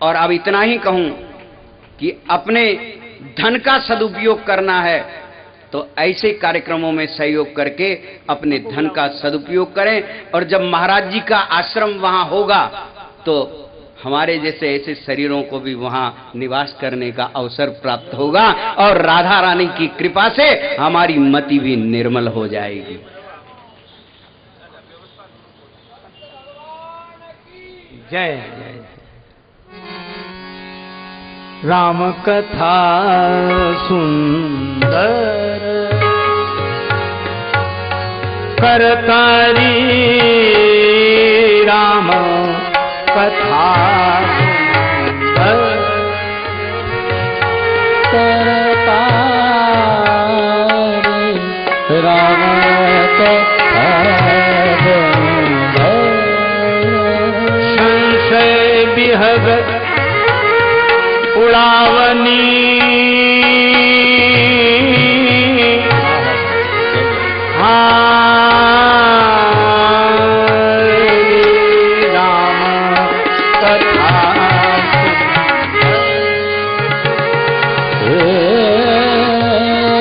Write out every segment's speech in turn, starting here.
और अब इतना ही कहूं कि अपने धन का सदुपयोग करना है तो ऐसे कार्यक्रमों में सहयोग करके अपने धन का सदुपयोग करें। और जब महाराज जी का आश्रम वहां होगा तो हमारे जैसे ऐसे शरीरों को भी वहां निवास करने का अवसर प्राप्त होगा और राधा रानी की कृपा से हमारी मति भी निर्मल हो जाएगी। जय जय। राम कथा सुंदर करतारी, राम कथा सुंदर करतारी, राम कथा संशय विहग उड़ावनी, राम कथा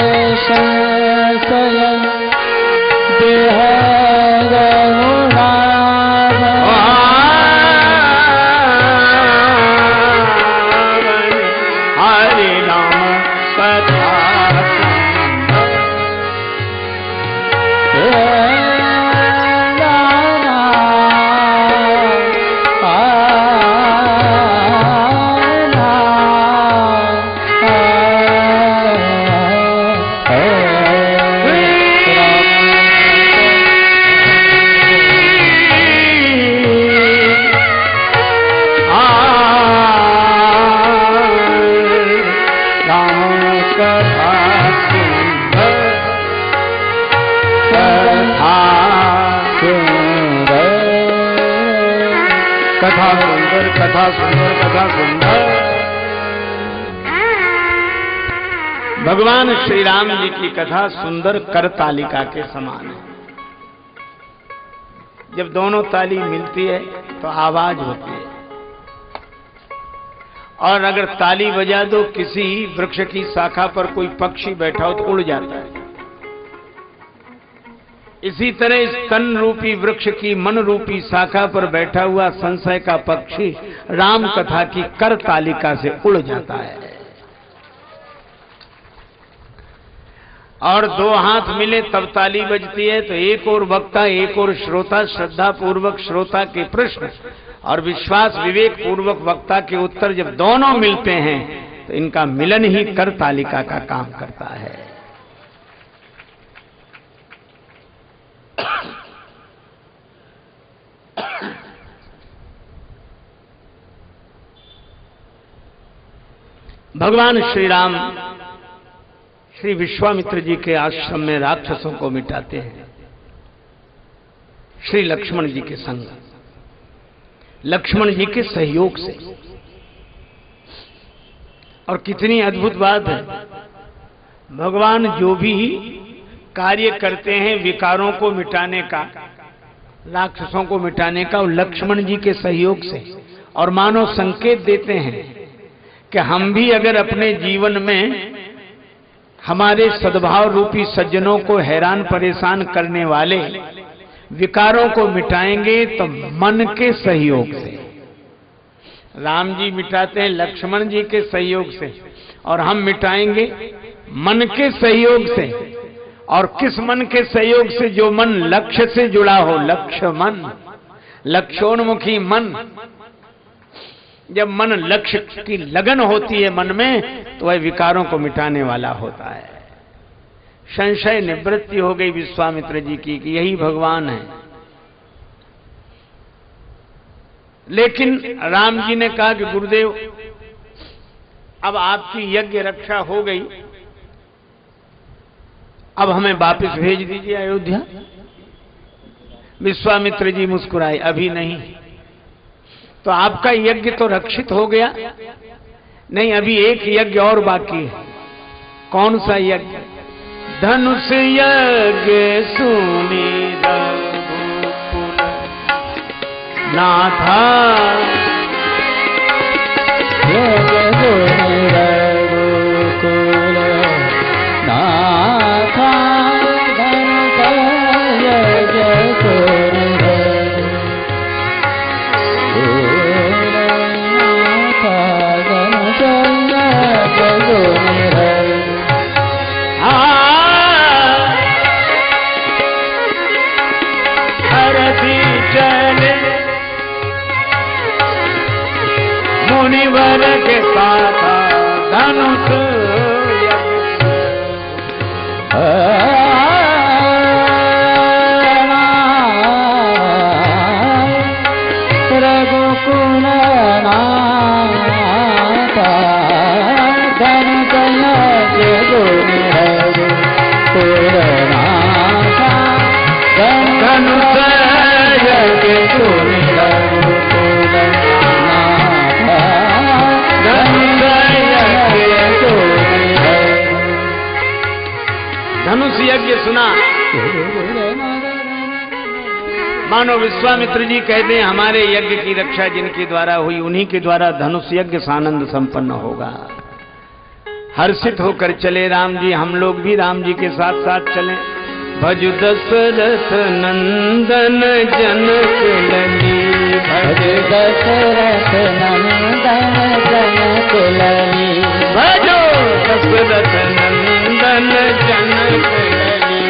संशय विहग कथा सुंदर, कथा सुंदर, कथा सुंदर। भगवान श्री राम जी की कथा सुंदर करतालिका के समान है। जब दोनों ताली मिलती है तो आवाज होती है, और अगर ताली बजा दो किसी वृक्ष की शाखा पर कोई पक्षी बैठा हो तो उड़ जाता है। इसी तरह इस तन रूपी वृक्ष की मन रूपी शाखा पर बैठा हुआ संशय का पक्षी राम कथा की कर तालिका से उड़ जाता है। और दो हाथ मिले तब ताली बजती है, तो एक और वक्ता एक और श्रोता श्रद्धा पूर्वक श्रोता के प्रश्न और विश्वास विवेक पूर्वक वक्ता के उत्तर जब दोनों मिलते हैं तो इनका मिलन ही कर तालिका का काम करता है। भगवान श्री राम श्री विश्वामित्र जी के आश्रम में राक्षसों को मिटाते हैं श्री लक्ष्मण जी के संग, लक्ष्मण जी के सहयोग से। और कितनी अद्भुत बात है, भगवान जो भी कार्य करते हैं विकारों को मिटाने का, राक्षसों को मिटाने का, वो लक्ष्मण जी के सहयोग से। और मानो संकेत देते हैं कि हम भी अगर अपने जीवन में हमारे सद्भाव रूपी सज्जनों को हैरान परेशान करने वाले विकारों को मिटाएंगे तो मन के सहयोग से। राम जी मिटाते हैं लक्ष्मण जी के सहयोग से, और हम मिटाएंगे मन के सहयोग से। और किस मन के सहयोग से? जो मन लक्ष्य से जुड़ा हो, लक्ष्य मन, लक्ष्योन्मुखी मन। जब मन लक्ष्य की लगन होती है मन में तो वह विकारों को मिटाने वाला होता है। संशय निवृत्ति हो गई विश्वामित्र जी की कि यही भगवान है। लेकिन राम जी ने कहा कि गुरुदेव अब आपकी यज्ञ रक्षा हो गई, अब हमें वापस भेज दीजिए अयोध्या। विश्वामित्र जी मुस्कुराए, अभी नहीं। तो आपका यज्ञ तो रक्षित हो गया? नहीं, अभी एक यज्ञ और बाकी है। कौन सा यज्ञ? धनुष यज्ञ सुनी रघुकुल नाथा, मुनिवर के साथ धनुष रघुकुल नाथा धनुष धनुष यज्ञ सुना। मानो विश्वामित्र जी कहते हैं हमारे यज्ञ की रक्षा जिनके द्वारा हुई उन्हीं के द्वारा धनुष यज्ञ सानंद संपन्न होगा। हर्षित होकर चले राम जी, हम लोग भी राम जी के साथ साथ चलें। भज दशरथ नंदन जनक लली, भज दशरथ नंदन जनक लली, भजो दशरथ नंदन जनक लली,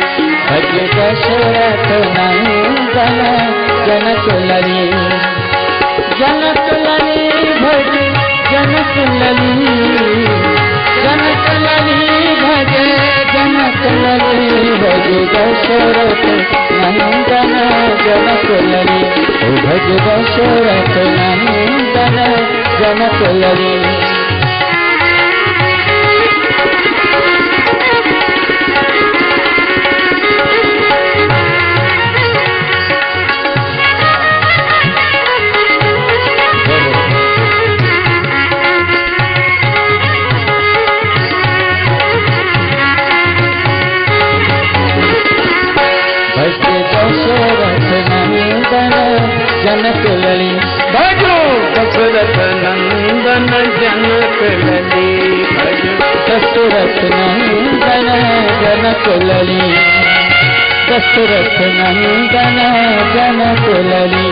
भज दशरथ नंदन जनक लली, जनक लली भज जनक लली, जनक लली भज जनक लली, भज दशरथ नंदन जनक लली, भज दशरथ नंदन जनक लली। दशरथ नंदन जनक लली, भजो दशरथ नंदन जनक लली, भजो दशरथ नंदन जनक लली, दशरथ नंदन जनक लली।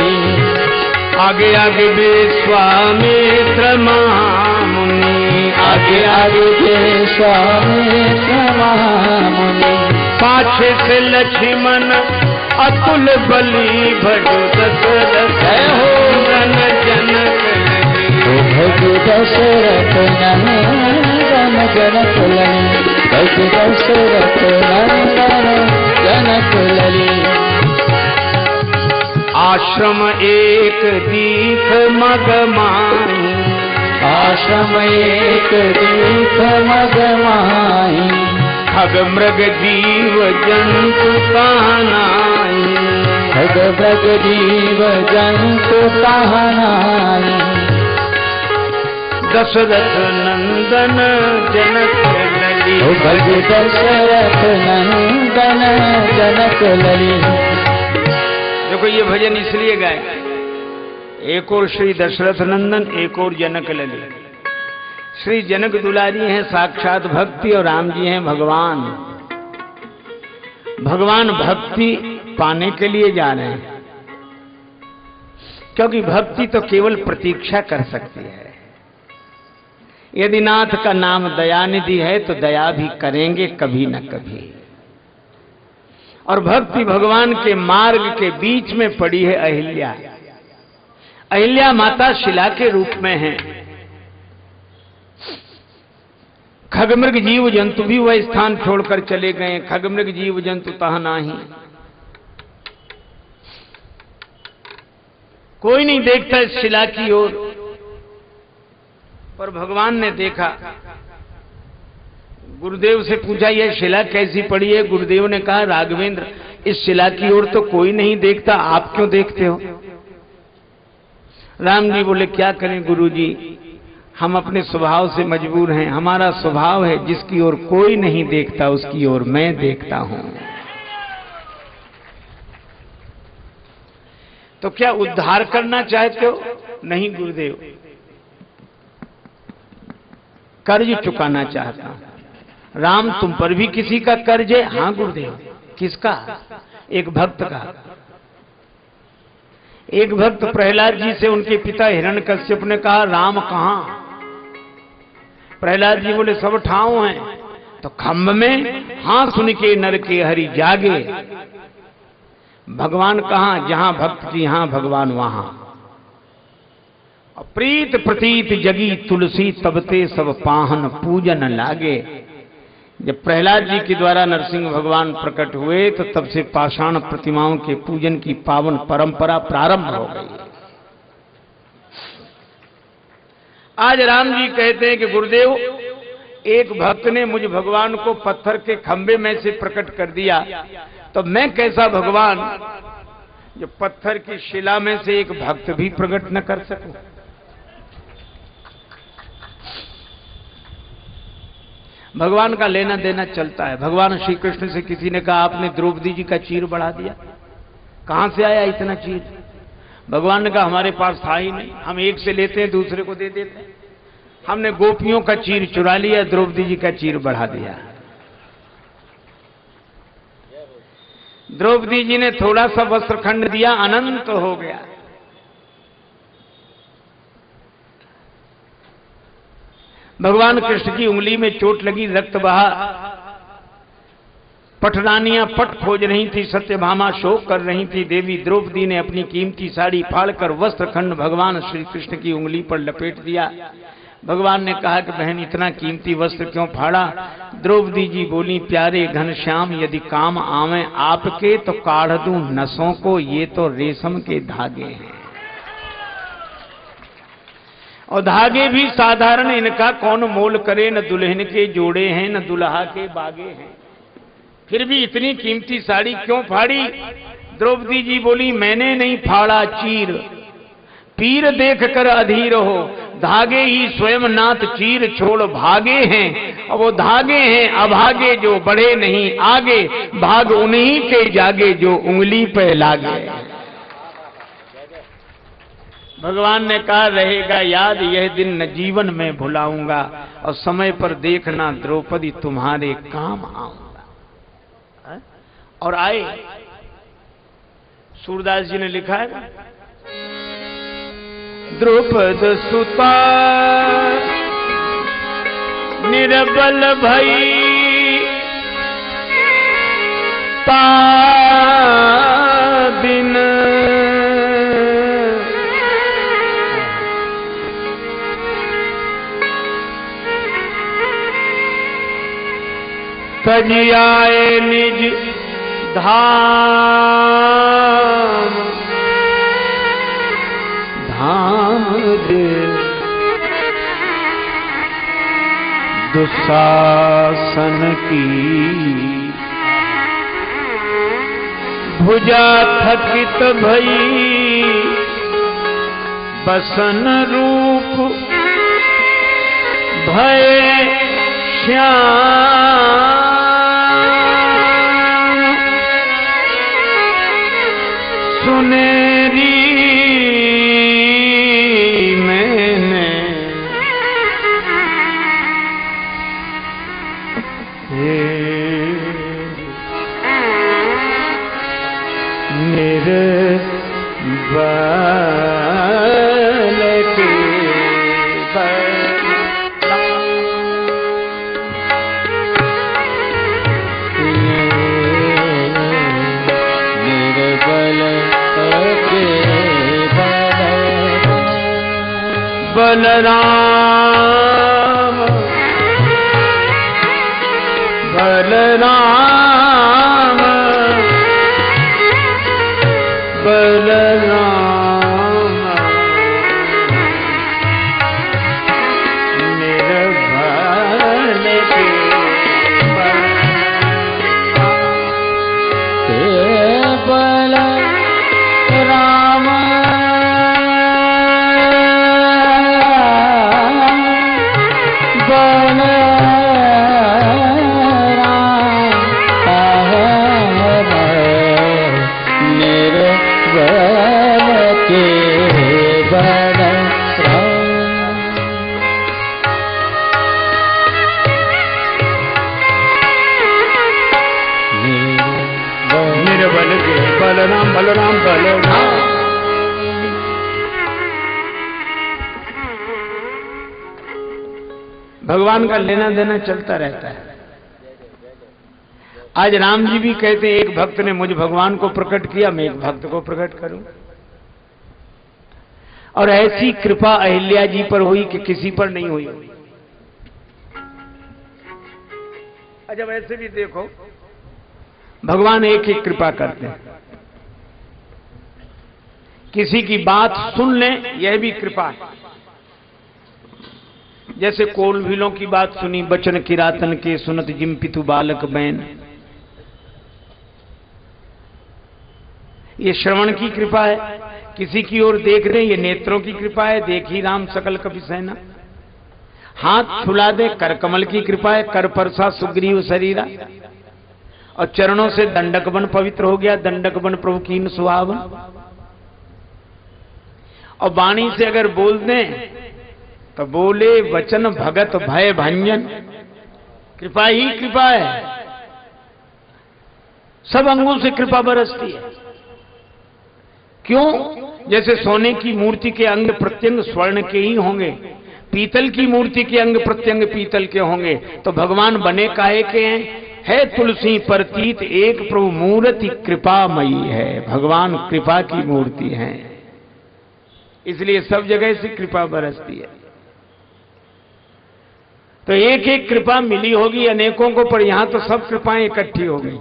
आगे आगे विश्वामित्र महामुनि, आगे आगे विश्वामित्र महामुनि, पाछे से लक्ष्मण अतुल बली, भजो दशरथ नंदन जनक लली, भज दशरथ नंदन जनक लली, भज दशरथ नंदन जनक लली। आश्रम एक दीख मग माही, आश्रम एक दीख मग माही, खग मृग जीव जंतु कहनाई, खग मृग जीव जंतु कहनाई। दशरथ नंदन जनक लली, भज दशरथ नंदन जनक लली। देखो ये भजन इसलिए गाए, एक और श्री दशरथ नंदन, एक और जनक लली। श्री जनक दुलारी हैं साक्षात भक्ति और राम जी हैं भगवान। भगवान भक्ति पाने के लिए जा रहे हैं, क्योंकि भक्ति तो केवल प्रतीक्षा कर सकती है। यदि नाथ का नाम दयानिधि है तो दया भी करेंगे कभी न कभी। और भक्ति भगवान के मार्ग के बीच में पड़ी है अहिल्या। अहिल्या माता शिला के रूप में है। खगमृग जीव जंतु भी वह स्थान छोड़कर चले गए। खगमृग जीव जंतु तह नाही, कोई नहीं देखता इस शिला की ओर, पर भगवान ने देखा। गुरुदेव से पूछा यह शिला कैसी पड़ी है? गुरुदेव ने कहा राघवेंद्र इस शिला की ओर तो कोई नहीं देखता, आप क्यों देखते हो? राम जी बोले क्या करें गुरुजी, हम अपने स्वभाव से मजबूर हैं। हमारा स्वभाव है जिसकी ओर कोई नहीं देखता उसकी ओर मैं देखता हूं। तो क्या उद्धार करना चाहते हो? नहीं गुरुदेव, कर्ज चुकाना चाहता हूं। राम तुम पर भी किसी का कर्ज है? हाँ गुरुदेव। किसका? एक भक्त का। एक भक्त प्रहलाद जी से उनके पिता हिरण्यकश्यप ने कहा राम कहां? प्रहलाद जी बोले सब ठाव हैं। तो खम्भ में? हाँ सुन के नर के हरि जागे। भगवान कहां? जहां भक्त की, हां भगवान वहां। प्रीत प्रतीत जगी तुलसी तबते सब पाहन पूजन लागे। जब प्रहलाद जी के द्वारा नरसिंह भगवान प्रकट हुए तो तब से पाषाण प्रतिमाओं के पूजन की पावन परंपरा प्रारंभ हो गई। आज राम जी कहते हैं कि गुरुदेव, एक भक्त ने मुझ भगवान को पत्थर के खंभे में से प्रकट कर दिया, तो मैं कैसा भगवान जो पत्थर की शिला में से एक भक्त भी प्रकट न कर सकूं। भगवान का लेना देना चलता है। भगवान श्री कृष्ण से किसी ने कहा आपने द्रौपदी जी का चीर बढ़ा दिया, कहां से आया इतना चीर? भगवान ने कहा हमारे पास था ही नहीं, हम एक से लेते हैं दूसरे को दे देते हैं। हमने गोपियों का चीर चुरा लिया, द्रौपदी जी का चीर बढ़ा दिया। द्रौपदी जी ने थोड़ा सा वस्त्रखंड दिया, अनंत हो गया। भगवान कृष्ण की उंगली में चोट लगी, रक्त बहा। पटरानियां पट खोज रही थी, सत्यभामा शोक कर रही थी। देवी द्रौपदी ने अपनी कीमती साड़ी फाड़कर वस्त्रखंड भगवान श्री कृष्ण की उंगली पर लपेट दिया। भगवान ने कहा कि बहन इतना कीमती वस्त्र क्यों फाड़ा? द्रौपदी जी बोली, प्यारे घनश्याम, यदि काम आवे आपके तो काढ़ दूं नसों को, ये तो रेशम के धागे हैं और धागे भी साधारण, इनका कौन मोल करे। न दुल्हन के जोड़े हैं न दुल्हा के बागे हैं, फिर भी इतनी कीमती साड़ी क्यों फाड़ी? द्रौपदी जी बोली, मैंने नहीं फाड़ा चीर, पीर देख कर अधीर हो। धागे ही स्वयं नाथ चीर छोड़ भागे हैं, और वो धागे हैं अभागे जो बढ़े नहीं आगे। भाग उन्हीं के जागे जो उंगली पे लागे। भगवान ने कहा रहेगा याद यह दिन न जीवन में भुलाऊंगा, और समय पर देखना द्रौपदी तुम्हारे काम आऊंगा। और आए। सूरदास जी ने लिखा है, द्रौपद सुता निर्बल भई ता दिन तजियाए निज धाम धाम दे दुशासन की भुजा थकित भई बसन रूप भय श्याम सुनेरी मैंने निर्बल के बलराम बलराम बलराम निर्बल के बलराम बलराम बलराम बलराम। भगवान का लेना देना चलता रहता है। आज राम जी भी कहते हैं एक भक्त ने मुझ भगवान को प्रकट किया, मैं एक भक्त को प्रकट करूं। और ऐसी कृपा अहिल्या जी पर हुई कि किसी पर नहीं हुई। जब ऐसे भी देखो भगवान एक एक कृपा करते हैं, किसी की बात सुन लें यह भी कृपा है। जैसे कोलभिलों की बात सुनी, बचन किरातन के सुनत जिम पितु बालक बैन, ये श्रवण की कृपा है। किसी की ओर देख रहे ये नेत्रों की कृपा है, देखी राम सकल कपि सेना। हाथ छुला दे कर कमल की कृपा है, कर परसा सुग्रीव शरीरा। और चरणों से दंडक बन पवित्र हो गया, दंडक बन प्रभु कीन सुहावन। और वाणी से अगर बोल दें तो बोले वचन भगत भय भंजन, कृपा ही कृपा है। सब अंगों से कृपा बरसती है। क्यों? जैसे सोने की मूर्ति के अंग प्रत्यंग स्वर्ण के ही होंगे, पीतल की मूर्ति के अंग प्रत्यंग पीतल के होंगे, तो भगवान बने काहे के हैं? है तुलसी प्रतीत एक प्रभु मूर्ति कृपामयी है। भगवान कृपा की मूर्ति है, इसलिए सब जगह से कृपा बरसती है। तो एक एक कृपा मिली होगी अनेकों को, पर यहां तो सब कृपाएं इकट्ठी हो गई।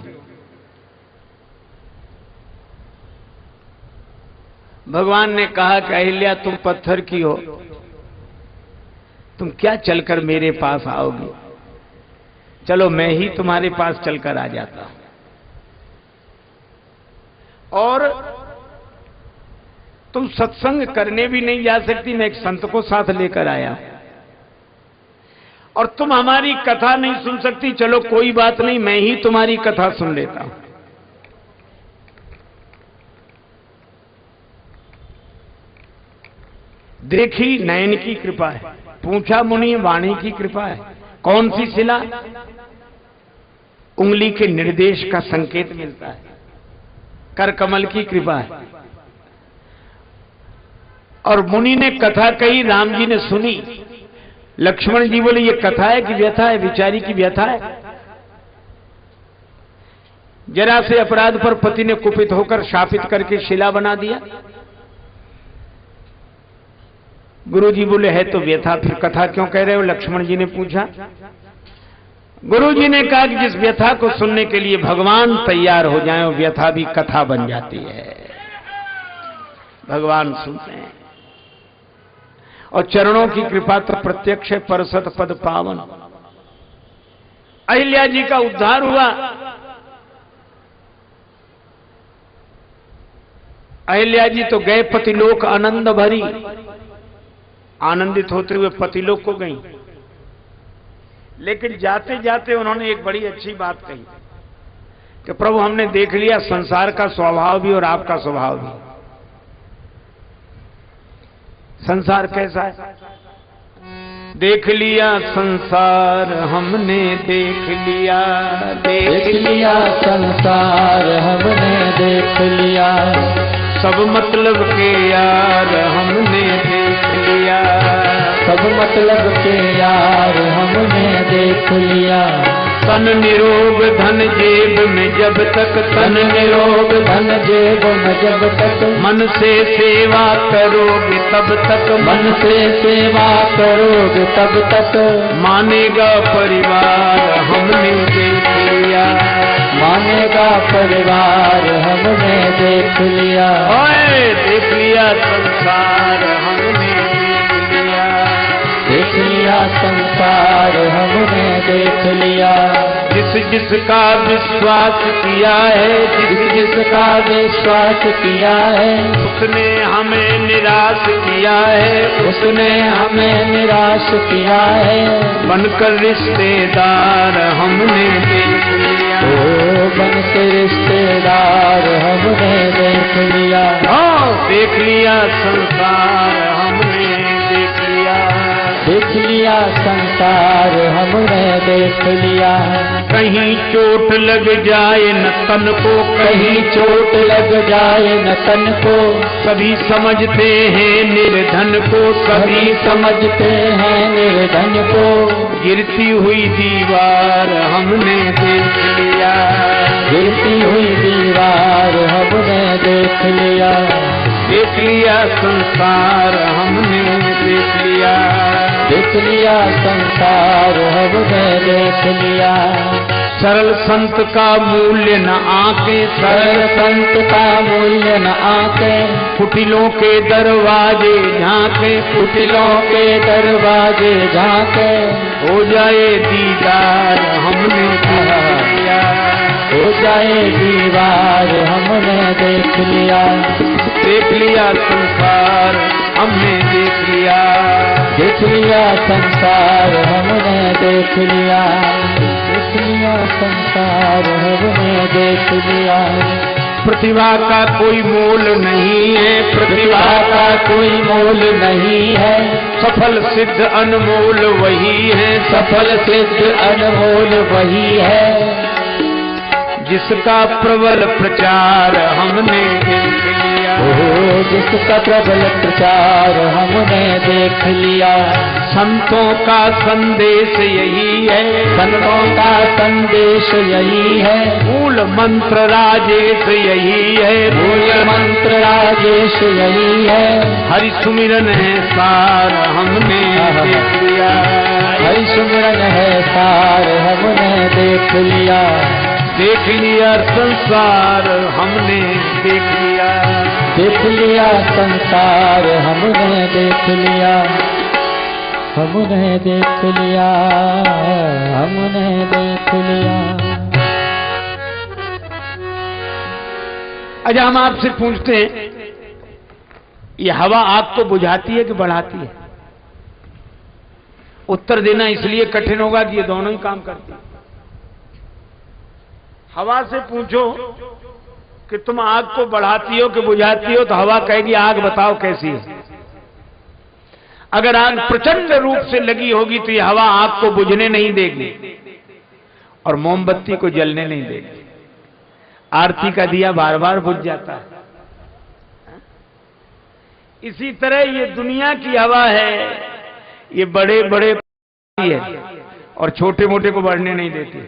भगवान ने कहा कि अहिल्या तुम पत्थर की हो, तुम क्या चलकर मेरे पास आओगी? चलो मैं ही तुम्हारे पास चलकर आ जाता हूं। और तुम सत्संग करने भी नहीं जा सकती, मैं एक संत को साथ लेकर आया। और तुम हमारी कथा नहीं सुन सकती, चलो कोई बात नहीं, मैं ही तुम्हारी कथा सुन लेता हूं। देखी नयन की कृपा है, पूछा मुनि वाणी की कृपा है। कौन सी शिला? उंगली के निर्देश का संकेत मिलता है, कर कमल की कृपा है। और मुनि ने कथा कही, राम जी ने सुनी। लक्ष्मण जी बोले ये कथा है कि व्यथा है? बिचारी की व्यथा है। जरा से अपराध पर पति ने कुपित होकर शापित करके शिला बना दिया। गुरु जी बोले है तो व्यथा, फिर कथा क्यों कह रहे हो? लक्ष्मण जी ने पूछा। गुरु जी ने कहा कि जिस व्यथा को सुनने के लिए भगवान तैयार हो जाए, वो व्यथा भी कथा बन जाती है। भगवान सुनते हैं। और चरणों की कृपा तो प्रत्यक्ष है, परसत पद पावन। अहिल्या जी का उद्धार हुआ। अहिल्या जी तो गए पतिलोक आनंद भरी, आनंदित होते हुए पतिलोक को गई। लेकिन जाते जाते उन्होंने एक बड़ी अच्छी बात कही कि प्रभु हमने देख लिया संसार का स्वभाव भी और आपका स्वभाव भी। संसार कैसा है? देख लिया संसार हमने, देख लिया, देख लिया संसार हमने, देख लिया सब मतलब के यार हमने देख लिया, सब मतलब के यार हमने देख लिया। तन निरोग धन जेब में जब तक, तन निरोग धन जेब में जब तक, मन से सेवा करोगे तब तक, मन से सेवा करोगे तब तक, मानेगा परिवार हमने देख लिया, मानेगा परिवार हमने देख लिया। ओए देख लिया संसार हमने देख लिया, देख लिया संसार हमने देख लिया। जिस जिसका विश्वास किया है, जिस जिसका विश्वास किया है, उसने हमें निराश किया है, उसने हमें निराश किया है। बनकर रिश्तेदार हमने देख लिया, ओ बन के रिश्तेदार हमने देख लिया। हाँ देख लिया संसार हमने देख लिया, देख लिया संसार हमने देख लिया। कहीं चोट लग जाए न तन को, कहीं चोट लग जाए न तन को, सभी समझते हैं निर्धन को, सभी समझते हैं निर्धन को। गिरती हुई दीवार हमने देख लिया, गिरती हुई दीवार हमने देख लिया। देख लिया संसार देख लिया संसार हमने देख लिया। सरल संत का मूल्य न आके, सरल संत का मूल्य न आके, कुटिलों के दरवाजे झांके, कुटिलों के दरवाजे झांके, हो जाए दीदार हमने देख लिया। हो जाए दीवार हमने देख लिया। देख लिया संसार हमने देख लिया। देख लिया संसार हमने देख लिया। देख लिया संसार हमने देख लिया। प्रतिभा का कोई मोल नहीं है, प्रतिभा का कोई मोल नहीं है, सफल सिद्ध अनमोल वही है, सफल सिद्ध अनमोल वही है, जिसका प्रबल प्रचार हमने देख लिया। ओ जिसका प्रबल प्रचार हमने देख लिया। संतों का संदेश यही है, संतों का संदेश यही है, मूल मंत्र राजेश यही है, मूल मंत्र राजेश यही है, हरि सुमिरन है सार हमने देख लिया। हरि सुमिरन है सार हमने देख लिया। देख लिया संसार हमने देख लिया। देख लिया संसार हमने देख लिया। हमने देख लिया। हमने देख लिया। अच्छा, हम आपसे पूछते हैं, ये हवा आग को बुझाती है कि बढ़ाती है? उत्तर देना इसलिए कठिन होगा कि ये दोनों ही काम करती है। हवा से पूछो कि तुम आग को बढ़ाती हो कि बुझाती हो, तो हवा कहेगी आग बताओ कैसी है। अगर आग प्रचंड रूप से लगी होगी तो ये हवा आग को बुझने नहीं देगी और मोमबत्ती को जलने नहीं देगी। आरती का दिया बार बार बुझ जाता है। इसी तरह ये दुनिया की हवा है, ये बड़े बड़े है और छोटे मोटे को बढ़ने नहीं देती।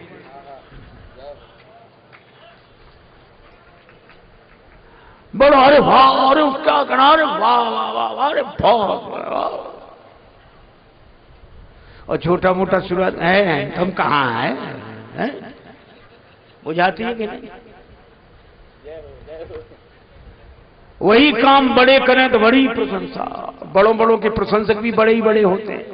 बड़ा अरे वाह, अरे क्या करना, अरे वाह वाह वाह, अरे वाह। और छोटा मोटा शुरुआत है, तुम कहाँ है? बुझाती है कि नहीं? वही काम बड़े करें तो बड़ी प्रशंसा। बड़ों बड़ों के प्रशंसक भी बड़े ही बड़े होते हैं।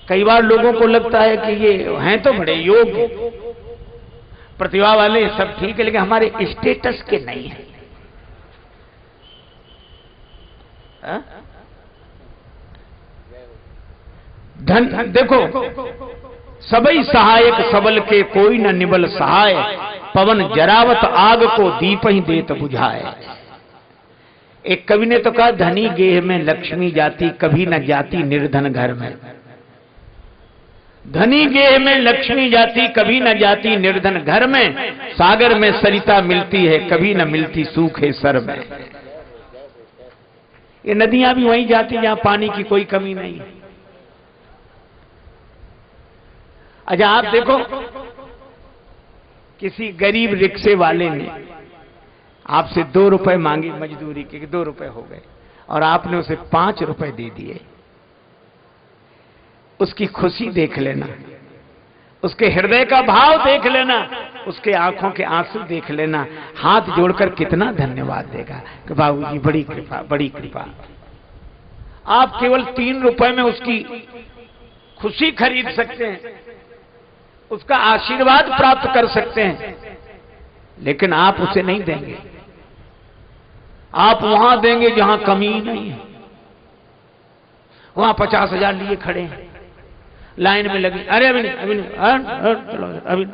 कई बार लोगों को लगता है कि ये हैं तो बड़े योग्य प्रतिभा वाले, सब ठीक है, लेकिन हमारे स्टेटस के नहीं है। धन देखो, सबई सहायक सबल के कोई न निबल सहाय, पवन जरावत आग को दीप ही देत बुझाए। एक कवि ने तो कहा, धनी गेह में लक्ष्मी जाती, कभी न जाती निर्धन घर में। धनी गेह में लक्ष्मी जाती, कभी न जाती निर्धन घर में। सागर में सरिता मिलती है, कभी न मिलती सूखे सर में। ये नदियां भी वहीं जाती जहां पानी की कोई कमी नहीं है। अच्छा, आप देखो, किसी गरीब रिक्शे वाले ने आपसे 2 रुपए मांगी मजदूरी के, 2 रुपए हो गए और आपने उसे 5 रुपए दे दिए। उसकी खुशी देख लेना, उसके हृदय का भाव देख लेना, उसके आंखों के आंसू देख लेना। हाथ जोड़कर कितना धन्यवाद देगा कि बाबूजी बड़ी कृपा, बड़ी कृपा। आप केवल 3 रुपए में उसकी खुशी खरीद सकते हैं, उसका आशीर्वाद प्राप्त कर सकते हैं, लेकिन आप उसे नहीं देंगे। आप वहां देंगे जहां कमी नहीं है। वहां 50,000 लिए खड़े हैं, लाइन में लगी, अरे अभी नहीं, अभी नहीं, चलो अभी।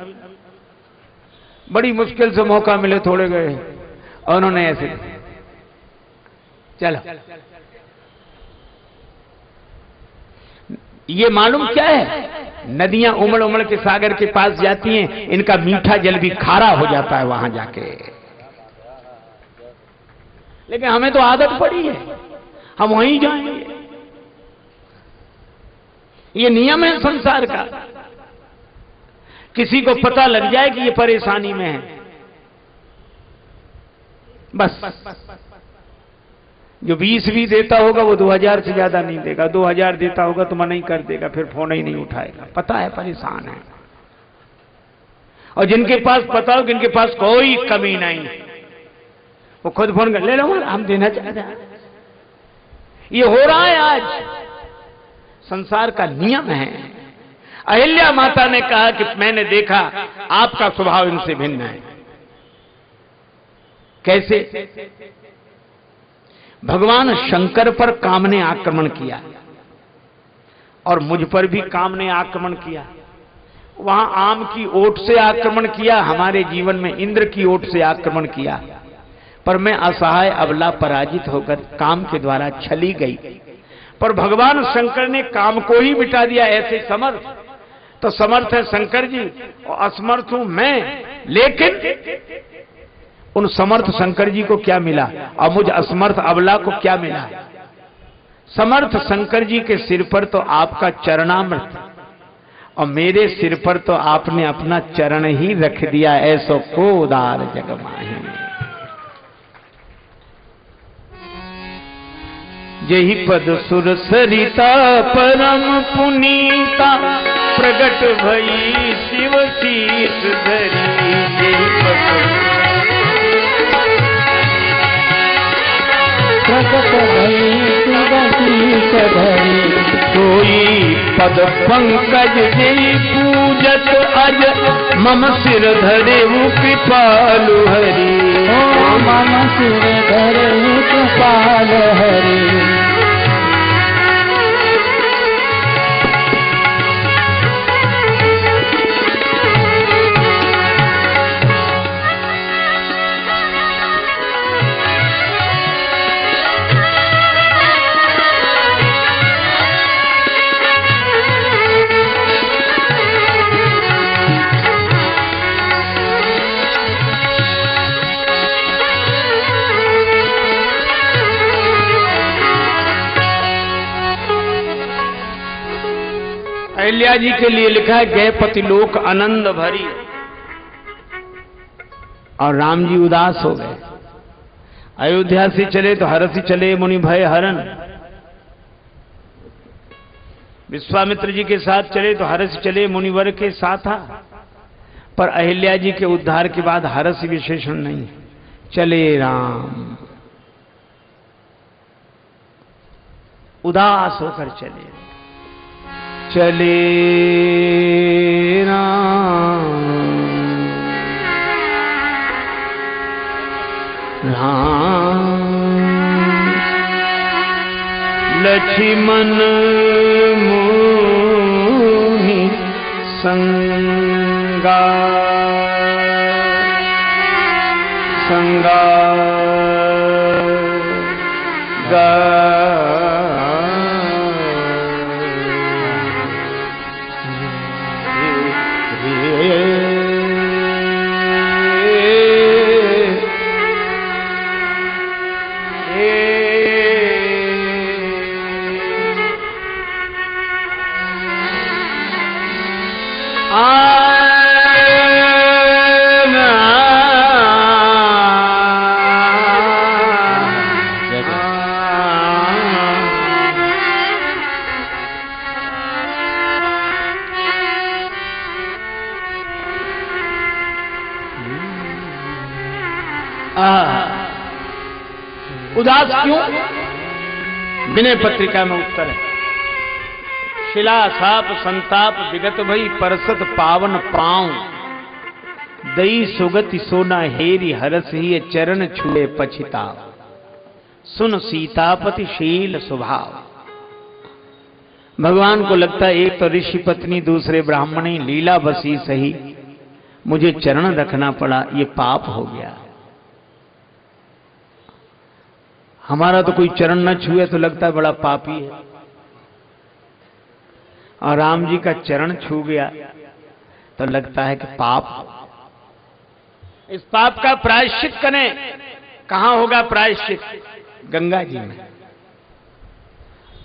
बड़ी मुश्किल से मौका मिले, थोड़े गए और उन्होंने ऐसे, चलो। ये मालूम क्या है? नदियां उमड़ उमड़ के सागर के पास जाती हैं, इनका मीठा जल भी खारा हो जाता है वहां जाके। लेकिन हमें तो आदत पड़ी है, हम वहीं जाएंगे। ये नियम है संसार का। किसी को पता लग जाए कि ये परेशानी में है, बस जो 20 भी देता होगा वो 2000 से ज्यादा नहीं देगा, 2000 देता होगा तो मना ही कर देगा, फिर फोन ही नहीं उठाएगा, पता है परेशान है। और जिनके पास पता हो कि इनके पास कोई कमी नहीं, वो खुद फोन कर ले लो हम देना चाहते हैं। ये हो रहा है आज, संसार का नियम है। अहिल्या माता ने कहा कि मैंने देखा आपका स्वभाव इनसे भिन्न है। कैसे? भगवान शंकर पर काम ने आक्रमण किया और मुझ पर भी काम ने आक्रमण किया। वहां आम की ओट से आक्रमण किया, हमारे जीवन में इंद्र की ओट से आक्रमण किया, पर मैं असहाय अबला पराजित होकर काम के द्वारा छली गई। पर भगवान शंकर ने काम को ही मिटा दिया। ऐसे समर्थ तो समर्थ है शंकर जी और असमर्थ हूं मैं, लेकिन उन समर्थ शंकर जी को क्या मिला और मुझ असमर्थ अबला को क्या मिला? समर्थ शंकर जी के सिर पर तो आपका चरणामृत और मेरे सिर पर तो आपने अपना चरण ही रख दिया। ऐसो को उदार जग माही, यही पद सुर सरिता परम पुनीता प्रगट भई शिव शीश धरी। यही पद प्रगट भई शिव शीश धरी, कोई पद पंकज जय पूजत अज मम सिर धरे कृपालु हरि। ओ मम सिर धरे कृपालु हरि। अहिल्या जी के लिए लिखा है गए पतिलोक आनंद भरी, और राम जी उदास हो गए। अयोध्या से चले तो हरसि चले मुनि भय हरण, विश्वामित्र जी के साथ चले तो हरसि चले मुनिवर के साथा। पर अहिल्या जी के उद्धार के बाद हरसि विशेषण नहीं, चले राम, उदास होकर चले चले राम, राम लक्ष्मण मुनि संगा संगा गा उदास क्यों? विनय पत्रिका में उत्तर है, शिला साप संताप विगत भई परसत पावन पांव, दई सुगति सोना हेरी हरस ही चरण छुए पछिताव, सुन सीतापति शील स्वभाव। भगवान को लगता है एक तो ऋषि पत्नी दूसरे ब्राह्मणी लीला बसी सही, मुझे चरण रखना पड़ा, ये पाप हो गया। हमारा तो कोई चरण न छुए तो लगता है बड़ा पापी है, और राम जी का चरण छू गया तो लगता है कि पाप। इस पाप का प्रायश्चित करें, कहां होगा प्रायश्चित? गंगा जी में।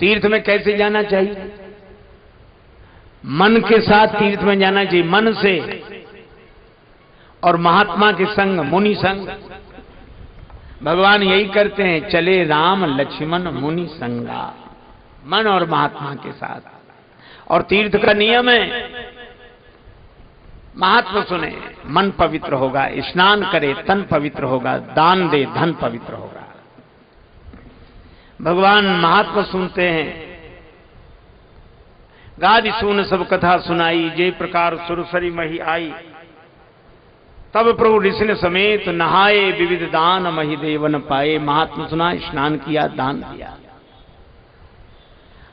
तीर्थ में कैसे जाना चाहिए? मन के साथ तीर्थ में जाना चाहिए, मन से, और महात्मा के संग, मुनि संग। भगवान यही करते हैं, चले राम लक्ष्मण मुनि संगा, मन और महात्मा के साथ। और तीर्थ का नियम है, महात्मा सुने मन पवित्र होगा, स्नान करे तन पवित्र होगा, दान दे धन पवित्र होगा। भगवान महात्मा सुनते हैं, गादि सुन सब कथा सुनाई, जे प्रकार सुरसरी मही आई, तब प्रभु ऋषि समेत नहाए, विविध दान मही देवन पाए। महात्मा सुना, स्नान किया, दान दिया।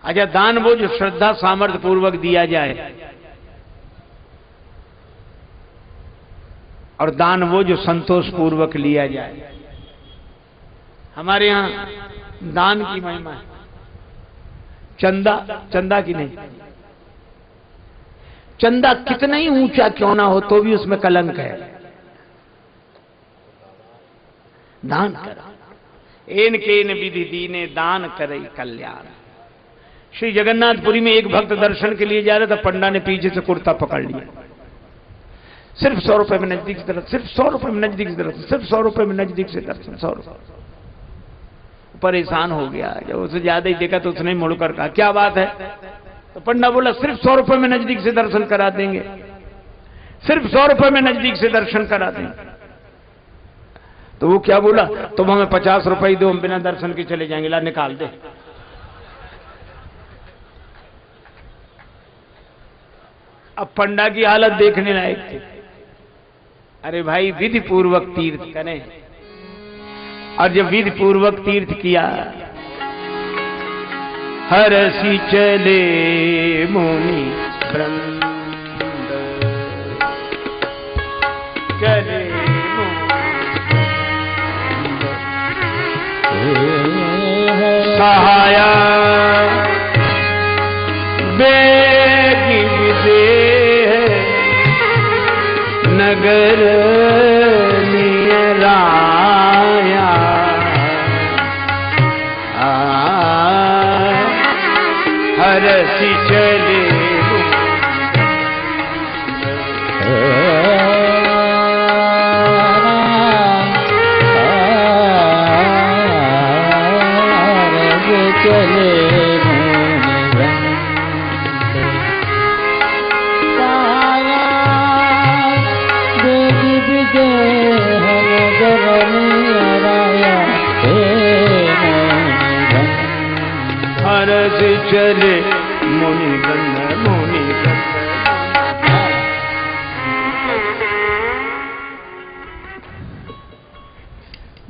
अच्छा, दान वो जो श्रद्धा सामर्थ्य पूर्वक दिया जाए, और दान वो जो संतोष पूर्वक लिया जाए। हमारे यहां दान की महिमा है, चंदा की नहीं। चंदा कितना ही ऊंचा क्यों ना हो तो भी उसमें कलंक है। दान कर एन केन विधि दीने, दान करे कल्याण। श्री जगन्नाथपुरी में एक भक्त दर्शन के लिए जा रहा था, पंडा ने पीछे से कुर्ता पकड़ लिया। सिर्फ 100 रुपए में नजदीक से दर्शन, सिर्फ 100 रुपए में नजदीक से दर्शन, सिर्फ 100 रुपए में नजदीक से दर्शन, 100 रुपए। परेशान हो गया, जब उसे ज्यादा ही देखा तो उसने मुड़कर कहा, क्या बात है? तो पंडा बोला, सिर्फ 100 रुपए में नजदीक से दर्शन करा देंगे, सिर्फ 100 रुपए में नजदीक से दर्शन करा देंगे। तो वो क्या बोला, तुम हमें 50 रुपए दो, हम बिना दर्शन के चले जाएंगे। ला निकाल दे। अब पंडा की हालत देखने लायक थी। अरे भाई, विधि पूर्वक तीर्थ करें, और जब विधि पूर्वक तीर्थ किया, हरसी चले मुनि वृंद, चले सहाया बेगी विदेह, नगर नियराया, हरसी चले चले मुनि गंध, मुनि गंध।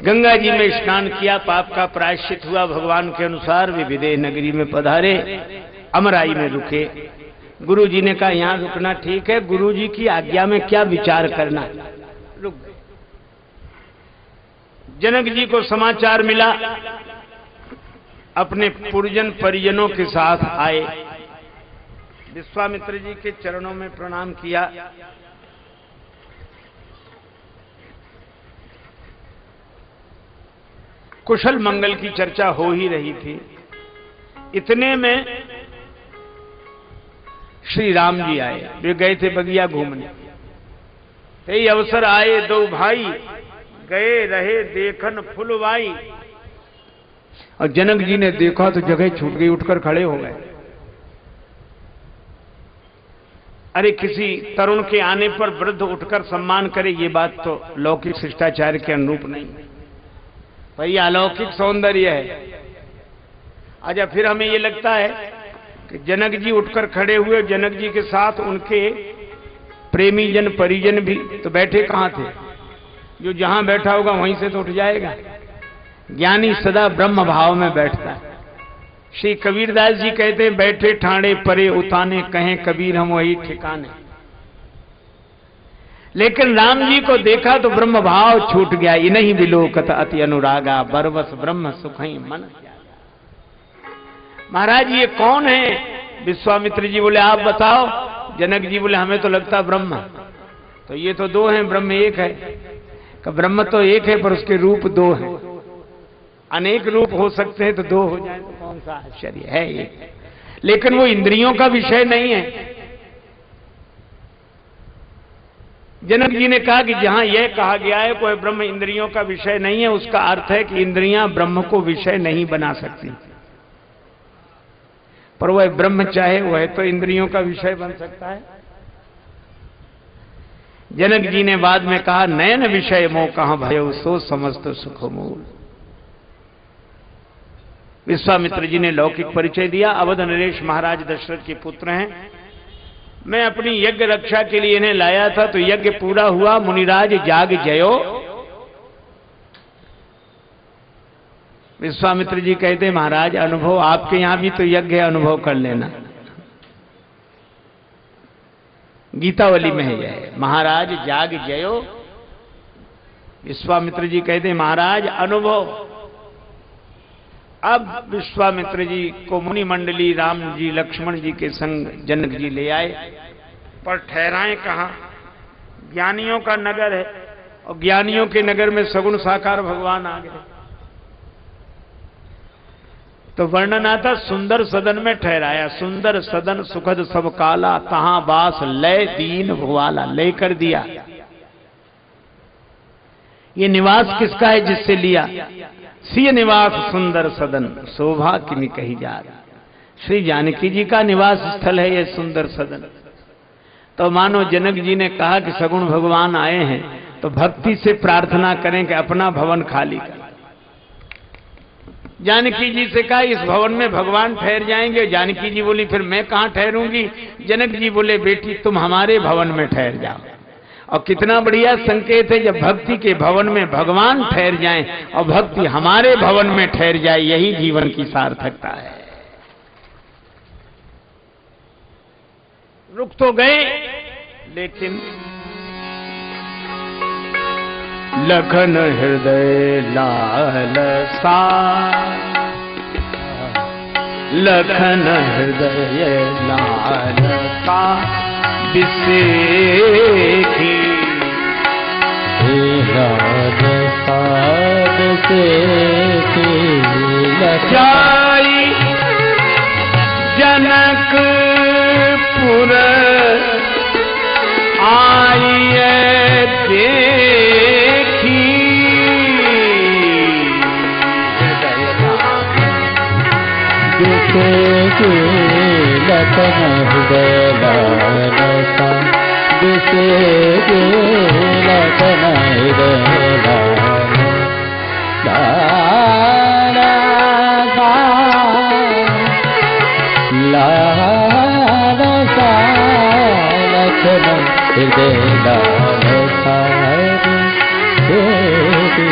गंगा जी में स्नान किया, पाप का प्रायश्चित हुआ। भगवान के अनुसार वे विदेह नगरी में पधारे, अमराई में रुके। गुरु जी ने कहा, यहां रुकना ठीक है, गुरु जी की आज्ञा में क्या विचार करना। रुक गए। जनक जी को समाचार मिला, अपने पुरजन परिजनों के साथ आए, विश्वामित्र जी के चरणों में प्रणाम किया। कुशल मंगल की चर्चा हो ही रही थी। इतने में श्री राम जी आए। वे गए थे बगिया घूमने। यही अवसर आए दो भाई, गए रहे देखन फुलवाई। और जनक जी ने देखा तो जगह छूट गई, उठकर खड़े हो गए। अरे, किसी तरुण के आने पर वृद्ध उठकर सम्मान करे, ये बात तो लौकिक शिष्टाचार के अनुरूप नहीं। भाई, अलौकिक सौंदर्य है। अच्छा, फिर हमें ये लगता है कि जनक जी उठकर खड़े हुए, जनक जी के साथ उनके प्रेमी जन परिजन भी तो बैठे कहां थे? जो जहां बैठा होगा वहीं से तो उठ जाएगा। ज्ञानी सदा ब्रह्म भाव में बैठता है। श्री कबीरदास जी कहते हैं, बैठे ठाणे परे उताने, कहें कबीर हम वही ठिकाने। लेकिन राम जी को देखा तो ब्रह्म भाव छूट गया। इन्हीं विलोकत अति अनुरागा, बरवस ब्रह्म सुखई मन। महाराज, ये कौन है? विश्वामित्र जी बोले, आप बताओ। जनक जी बोले, हमें तो लगता ब्रह्म। तो ये तो दो हैं, ब्रह्म एक है। कि ब्रह्म तो एक है पर उसके रूप दो हैं। अनेक रूप हो सकते हैं तो दो हो जाए तो कौन सा आश्चर्य है एक। लेकिन वो इंद्रियों का विषय नहीं है। जनक जी ने कहा कि जहां यह कहा गया है कोई ब्रह्म इंद्रियों का विषय नहीं है, उसका अर्थ है कि इंद्रियां ब्रह्म को विषय नहीं बना सकती, पर वह ब्रह्म चाहे वह तो इंद्रियों का विषय बन सकता है। जनक जी ने बाद में कहा, नयन विषय मोह कहां भयो, सो समस्त सुख मूल। विश्वामित्र जी ने लौकिक परिचय दिया। अवध नरेश महाराज दशरथ के पुत्र हैं। मैं अपनी यज्ञ रक्षा के लिए इन्हें लाया था, तो यज्ञ पूरा हुआ, मुनिराज जाग जयो। विश्वामित्र जी कहते, महाराज अनुभव आपके यहां भी तो यज्ञ है, अनुभव कर लेना। गीतावली में है यह, महाराज जाग जयो। विश्वामित्र जी कहते, महाराज अनुभव। अब विश्वामित्र जी को मुनि मंडली राम जी लक्ष्मण जी के संग जनक जी ले आए, पर ठहराएं कहां? ज्ञानियों का नगर है, और ज्ञानियों के नगर में सगुण साकार भगवान आ गए। तो वर्णन आता, सुंदर सदन में ठहराया। सुंदर सदन सुखद सब काला, तहां बास लय दीन भुवाला। लय कर दिया। ये निवास किसका है जिससे लिया? सिय निवास सुंदर सदन, शोभा किमी कही जा। श्री जानकी जी का निवास स्थल है यह सुंदर सदन। तो मानो जनक जी ने कहा कि सगुण भगवान आए हैं, तो भक्ति से प्रार्थना करें कि अपना भवन खाली कर। जानकी जी से कहा, इस भवन में भगवान ठहर जाएंगे। जानकी जी बोली, फिर मैं कहां ठहरूंगी? जनक जी बोले, बेटी तुम हमारे भवन में ठहर जाओ। और कितना बढ़िया संकेत है, जब भक्ति के भवन में भगवान ठहर जाएं और भक्ति हमारे भवन में ठहर जाए, यही जीवन की सार्थकता है। रुक तो गए, लेकिन लखन हृदय लालसा, लखन हृदय लालसा बिसेखी। लालसा बिसेखी जाई जनकपुर आइए देखी। बिसेखी लखन हृदय लालसा, बिसेखी लखन हृदय लालसा। लालसा लखन हृदय लालसा, बिसेखी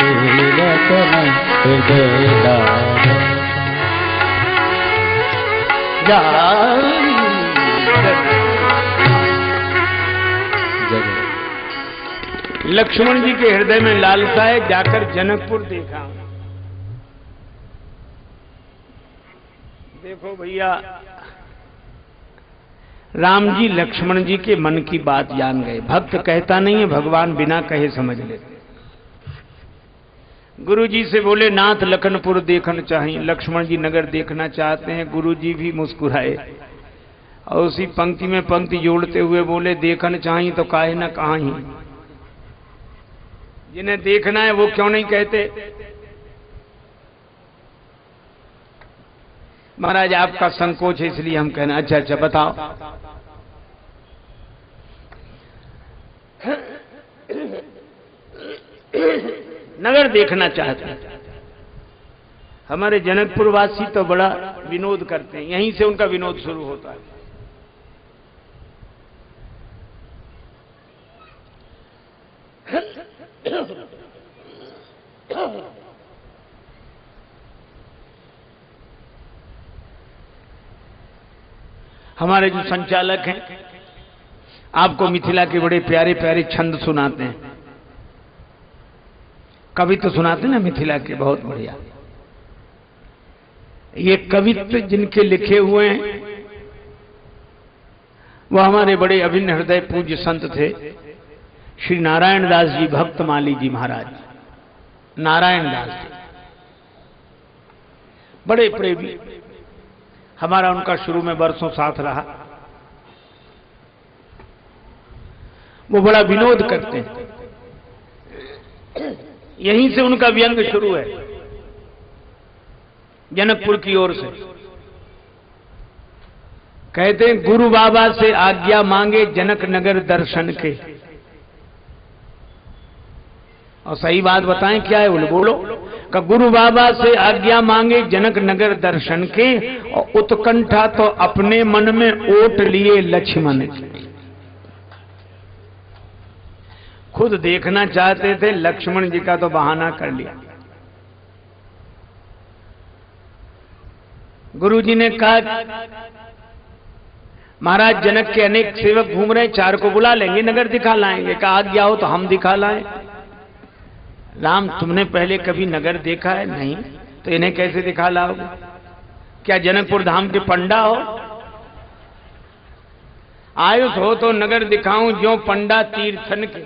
लखन हृदय लालसा। लक्ष्मण जी के हृदय में लालसा है, जाकर जनकपुर देखा। देखो भैया, राम जी लक्ष्मण जी के मन की बात जान गए। भक्त कहता नहीं है, भगवान बिना कहे समझ लेते। गुरु जी से बोले, नाथ लखनपुर देखना चाहिए। लक्ष्मण जी नगर देखना चाहते हैं। गुरु जी भी मुस्कुराए और उसी पंक्ति में पंक्ति जोड़ते हुए बोले, देखना चाहिए तो काहे ना कहां ही। जिन्हें देखना है वो क्यों नहीं कहते? महाराज आपका संकोच है इसलिए हम कहना। अच्छा अच्छा बताओ। नगर देखना चाहते हैं। हमारे जनकपुर वासी तो बड़ा विनोद करते हैं, यहीं से उनका विनोद शुरू होता है। हमारे जो संचालक हैं आपको मिथिला के बड़े प्यारे प्यारे छंद सुनाते हैं। कवि तो सुनाते ना मिथिला के, बहुत बढ़िया। ये कवित्व जिनके लिखे हुए हैं वह हमारे बड़े अभिन्न हृदय पूज्य संत थे, श्री नारायण दास जी भक्तमाली जी महाराज। नारायण दास जी बड़े प्रेमी, हमारा उनका शुरू में बरसों साथ रहा। वो बड़ा विनोद करते हैं। यहीं से उनका व्यंग शुरू है, जनकपुर की ओर से। कहते हैं गुरु बाबा से आज्ञा मांगे जनक नगर दर्शन के। और सही बात बताएं क्या है, बोलो का गुरु बाबा से आज्ञा मांगे जनक नगर दर्शन के, और उत्कंठा तो अपने मन में ओट लिए लक्ष्मण के। खुद देखना चाहते थे, लक्ष्मण जी का तो बहाना कर लिया। गुरु जी ने कहा महाराज जनक के अनेक सेवक घूम रहे हैं, 4 को बुला लेंगे, नगर दिखा लाएंगे। कहा आज्ञा हो तो हम दिखा लाएं। राम तुमने पहले कभी नगर देखा है? नहीं। तो इन्हें कैसे दिखा लाओगे? क्या जनकपुर धाम के पंडा हो? आयुष हो तो नगर दिखाऊं जो पंडा तीर्थन के,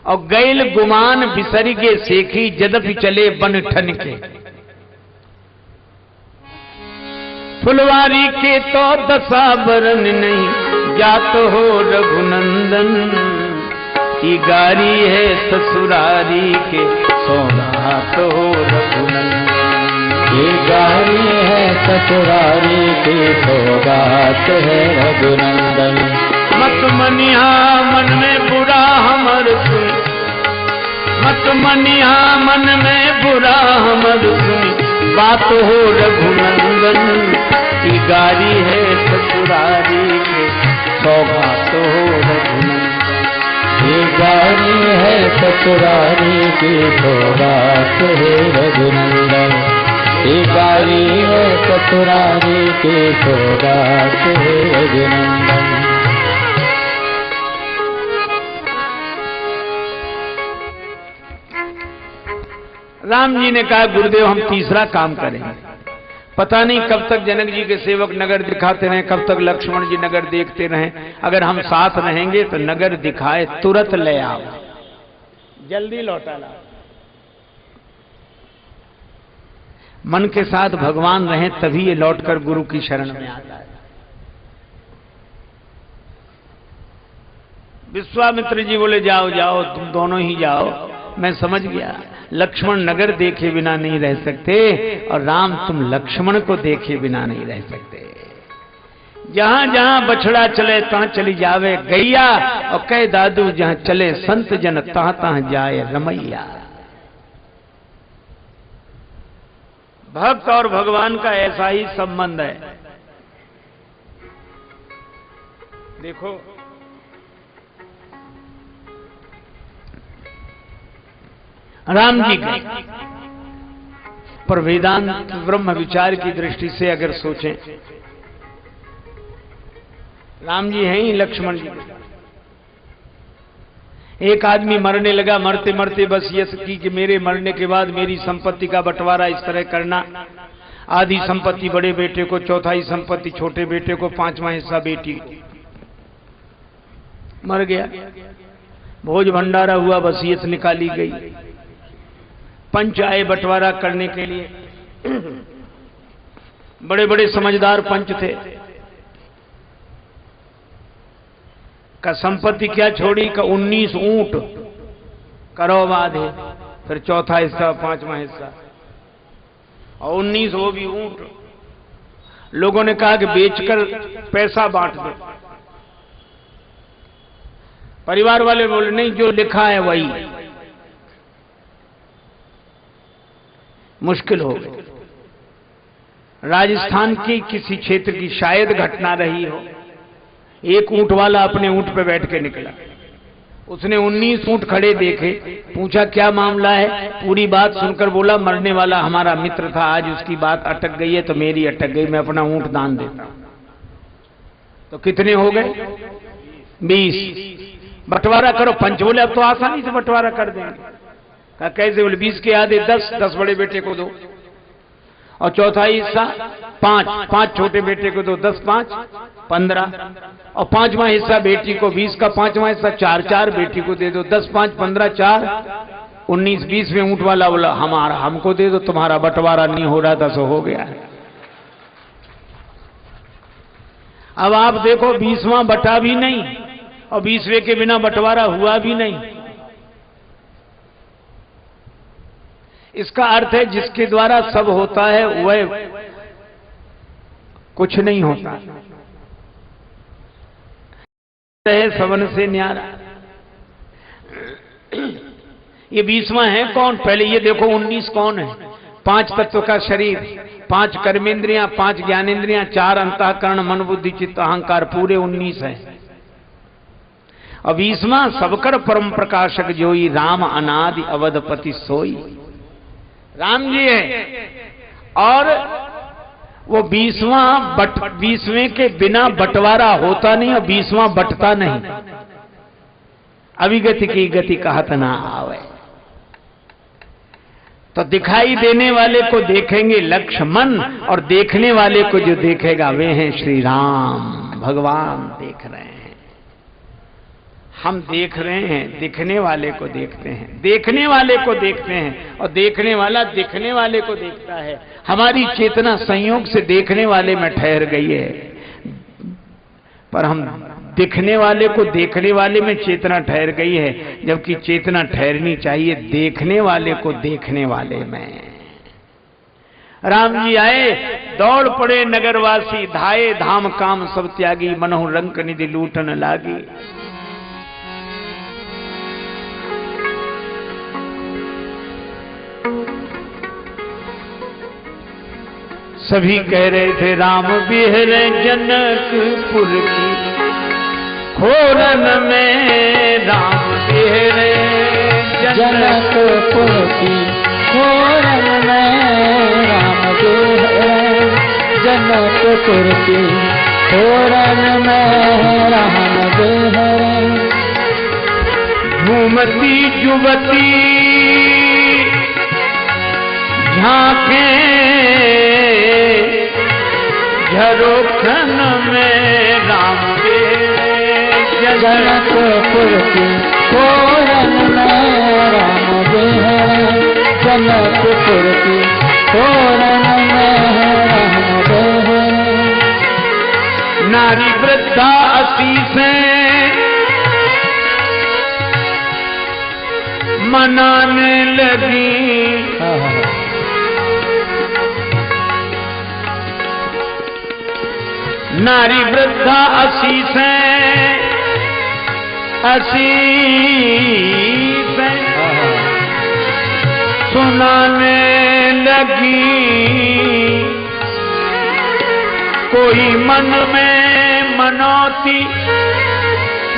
और गैल गुमान बिसरी के सेखी जदपि चले बन ठन के। फुलवारी के तो दशा बरन नहीं, जात हो रघुनंदन। ई गारी है ससुरारी के, सौगात हो रघुनंदन। ये गारी है ससुरारी के, सौगात है रघुनंदन। मत मनिहा मन में बुरा हमर सुन, मत मनिहा मन में बुरा हमर सुन। बात हो रघुनंदन, ई गारी है ससुरारी के, सौगात हो रघुनंदन। ये गारी है ससुरारी की, सौगात है रघुनंदन। ये गारी है ससुरारी की, सौगात है रघुनंदन। राम जी ने कहा गुरुदेव हम तीसरा काम करेंगे। पता नहीं कब तक जनक जी के सेवक नगर दिखाते रहें, कब तक लक्ष्मण जी नगर देखते रहें। अगर हम साथ रहेंगे तो नगर दिखाए तुरंत ले आओ, जल्दी लौटा लाओ। मन के साथ भगवान रहें तभी ये लौटकर गुरु की शरण में आता है। विश्वामित्र जी बोले जाओ जाओ तुम दोनों ही जाओ, मैं समझ गया लक्ष्मण नगर देखे बिना नहीं रह सकते, और राम तुम लक्ष्मण को देखे बिना नहीं रह सकते। जहां जहां बछड़ा चले तहां चली जावे गैया, और कह दादू जहां चले संत जन तहां तहां जाए रमैया। भक्त और भगवान का ऐसा ही संबंध है। देखो राम जी गए, पर वेदांत ब्रह्म विचार की दृष्टि से अगर सोचें, राम जी हैं ही लक्ष्मण जी। एक आदमी मरने लगा, मरते मरते बस ये की कि मेरे मरने के बाद मेरी संपत्ति का बंटवारा इस तरह करना, आधी संपत्ति बड़े बेटे को, चौथाई संपत्ति छोटे बेटे को, 5वां हिस्सा बेटी को। मर गया, भोज भंडारा हुआ, वसीयत निकाली गई। पंच आए बंटवारा करने के लिए, बड़े बड़े समझदार पंच थे। का संपत्ति क्या छोड़ी? का 19 ऊंट करो बाधे, फिर चौथा हिस्सा, 5वां हिस्सा, और 19 वो भी ऊंट। लोगों ने कहा कि बेचकर पैसा बांट दो। परिवार वाले बोले नहीं, जो लिखा है वही। मुश्किल हो गई। राजस्थान की किसी क्षेत्र की शायद घटना रही हो। एक ऊंट वाला अपने ऊंट पे बैठ के निकला, उसने 19 ऊंट खड़े देखे, पूछा क्या मामला है। पूरी बात सुनकर बोला मरने वाला हमारा मित्र था, आज उसकी बात अटक गई है तो मेरी अटक गई, मैं अपना ऊंट दान देता हूं। तो कितने हो गए? 20। बंटवारा करो। पंच बोले अब तो आसानी से बंटवारा कर देंगे। कहा कैसे? बोले 20 के आधे 10 बड़े बेटे को दो, और चौथा हिस्सा 5 छोटे बेटे को दो, 10 5 15, और 5वां हिस्सा बेटी को। 20 का 5वां हिस्सा 4 बेटी को दे दो, 10 5 15 4 19। 20 में ऊंट वाला बोला हमारा, हमको दे दो, तुम्हारा बंटवारा नहीं हो रहा था सो हो गया है। अब आप देखो 20वां बटा भी नहीं और 20वें के बिना बंटवारा हुआ भी नहीं। इसका अर्थ है जिसके द्वारा सब होता है वह कुछ नहीं होता है, सबन से न्यारा। ये 20वां है कौन? पहले ये देखो 19 कौन है? 5 तत्व का शरीर, 5 कर्मेंद्रियां, 5 ज्ञानेंद्रियां, 4 अंतःकरण, मन बुद्धि चित्त अहंकार, पूरे 19 है। और 20वां सबकर परम प्रकाशक जोई, राम अनादि अवधपति सोई। राम जी है और वो 20वें के बिना बंटवारा होता नहीं और 20वां बंटता नहीं। अविगति की गति कहत ना आवे। तो दिखाई देने वाले को देखेंगे लक्ष्मण और देखने वाले को जो देखेगा वे हैं श्री राम। भगवान देख रहे हैं, हम देख रहे हैं, दिखने वाले को देखते हैं, देखने वाले को देखते हैं और देखने वाला दिखने वाले को देखता है। हमारी चेतना संयोग से देखने वाले में ठहर गई है, पर हम दिखने वाले को देखने वाले में चेतना ठहर गई है, जबकि चेतना ठहरनी चाहिए देखने वाले को देखने वाले में। राम जी आए, दौड़ पड़े नगरवासी, धाये धाम काम सब त्यागी, मनहु रंक निधि लूटन लागी। सभी कह रहे थे राम बिहरे जनकपुर की खोरन में, राम बिहरे जनकपुर की खोरन में, राम बिहरे जनकपुर की खोरन में, राम बिहरे। घूमती युवती झांके झरोखन में, राम बिहरे जनकपुर की खोरन में, राम बिहरे जनकपुर की खोरन में, राम बिहरे। नारी वृद्धा असीसे मनाने लगी, नारी वृद्धा असीसे सुनाने लगी, कोई मन में मनौती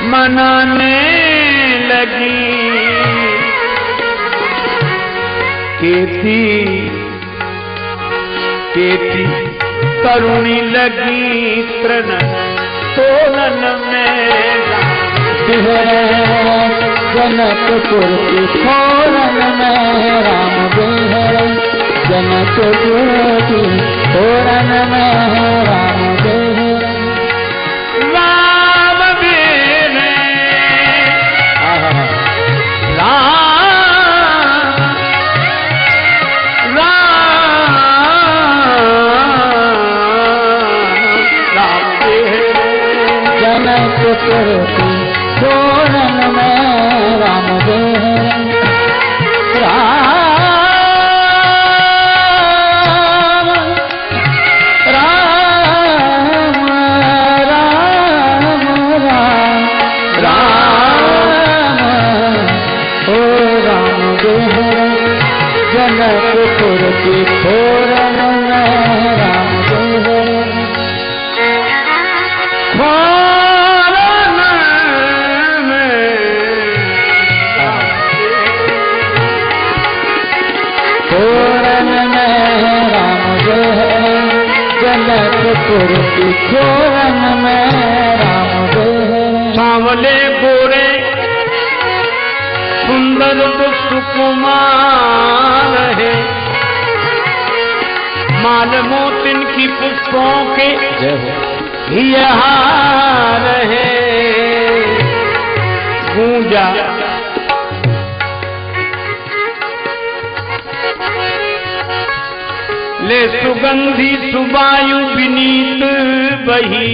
मनाने लगी। केती केती तरुणी लगी तृण तोलन में, बिहरे जनकपुर की खोरन में, राम बिहरे जनकपुर की खोरन में, राम बिहरे। राम बिहरे जनकपुर की खोरन में, राम बिहरे। राम राम राम राम राम, ओ राम बिहरे जनकपुर की खोरन में, राम बिहरे। जनकपुर की खोरन में, राम बिहरे। सांवले गोरे सुंदर तो सुकुमार है, माल मोतिन की पुष्पों के ये हार है। गूंजा ले सुगंधी सुबायु विनीत बही,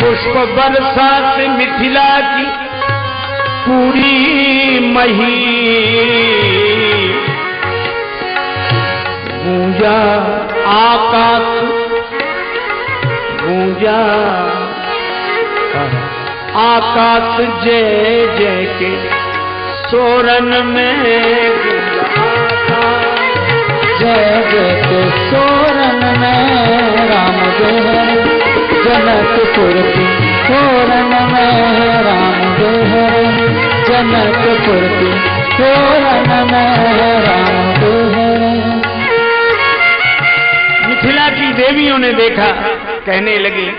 पुष्प वर्षा से मिथिला की पूरी मही, गूंजा आकाश गूंजा आकाश जय जय के सोरन में, जय जय के सोरन में राम जय, जनकपुर की सोरन में राम जय, जनकपुर की सोरन में राम जय। मिथिला की देवियों ने देखा, कहने लगी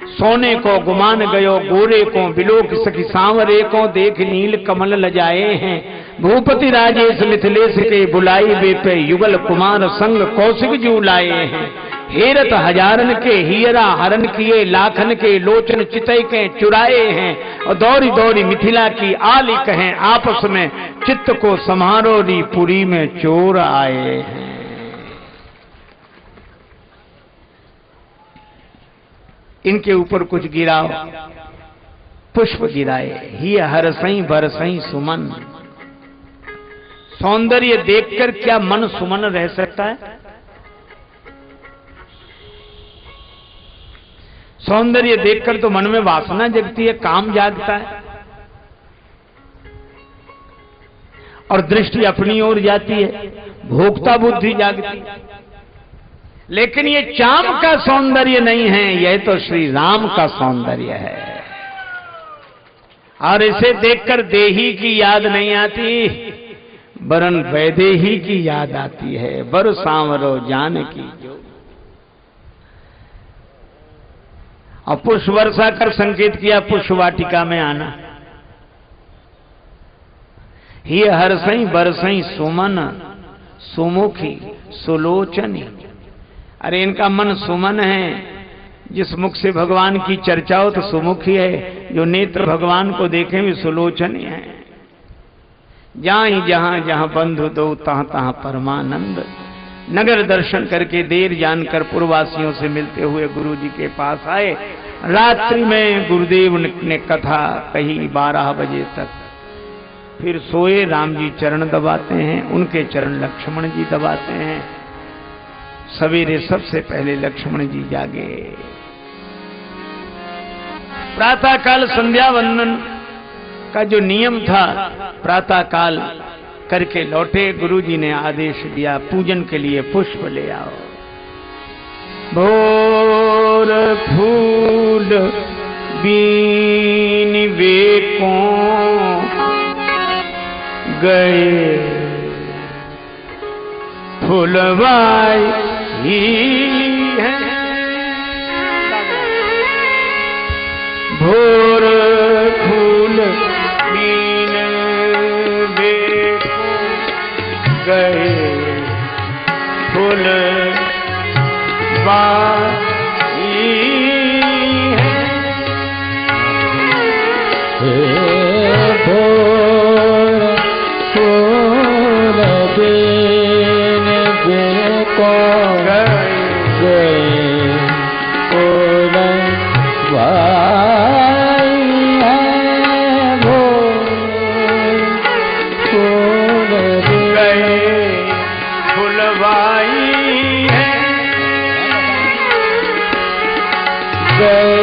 सोने को गुमान गयो गोरे को, बिलोक सखी सांवरे को, देख नील कमल लजाए हैं। भूपति राजेश मिथिलेश के बुलाई बेपे, युगल कुमार संग कौशिक जू लाए हैं। हेरत हजारन के हीरा हरन किए, लाखन के लोचन चितई के चुराए हैं। और दौरी दौरी मिथिला की आली कहें, आपस में चित्त को समारोरी पुरी में चोर आए हैं। इनके ऊपर कुछ गिराओ, पुष्प गिराए, ही हरसई बरसई सुमन। सौंदर्य देखकर क्या मन सुमन रह सकता है? सौंदर्य देखकर तो मन में वासना जगती है, काम जागता है और दृष्टि अपनी ओर जाती है, भोक्ता बुद्धि जागती है। लेकिन ये चाम का सौंदर्य नहीं है, यह तो श्री राम का सौंदर्य है। और इसे देखकर देही की याद नहीं आती, वरन वैदेही की याद आती है। बर सांवरो जान की जो, और पुष्प वर्षा कर संकेत किया पुष्प वाटिका में आना। ही हरसई बरसई सुमन सुमुखी सुलोचनी। अरे इनका मन सुमन है, जिस मुख से भगवान की चर्चा हो तो सुमुखी है, जो नेत्र भगवान को देखें भी सुलोचनी है। जहां जहां बंधु दो तहां तहां परमानंद। नगर दर्शन करके देर जानकर पूर्ववासियों से मिलते हुए गुरु जी के पास आए। रात्रि में गुरुदेव ने कथा कही 12 बजे तक, फिर सोए। राम जी चरण दबाते हैं, उनके चरण लक्ष्मण जी दबाते हैं। सवेरे सबसे पहले लक्ष्मण जी जागे। प्रातः काल संध्या वंदन का जो नियम था, प्रातः काल करके लौटे। गुरुजी ने आदेश दिया पूजन के लिए पुष्प ले आओ। भोर फूल बीन वेकों गए, फुलवाई है भोर फूल बीन वेकों गए, फूल गए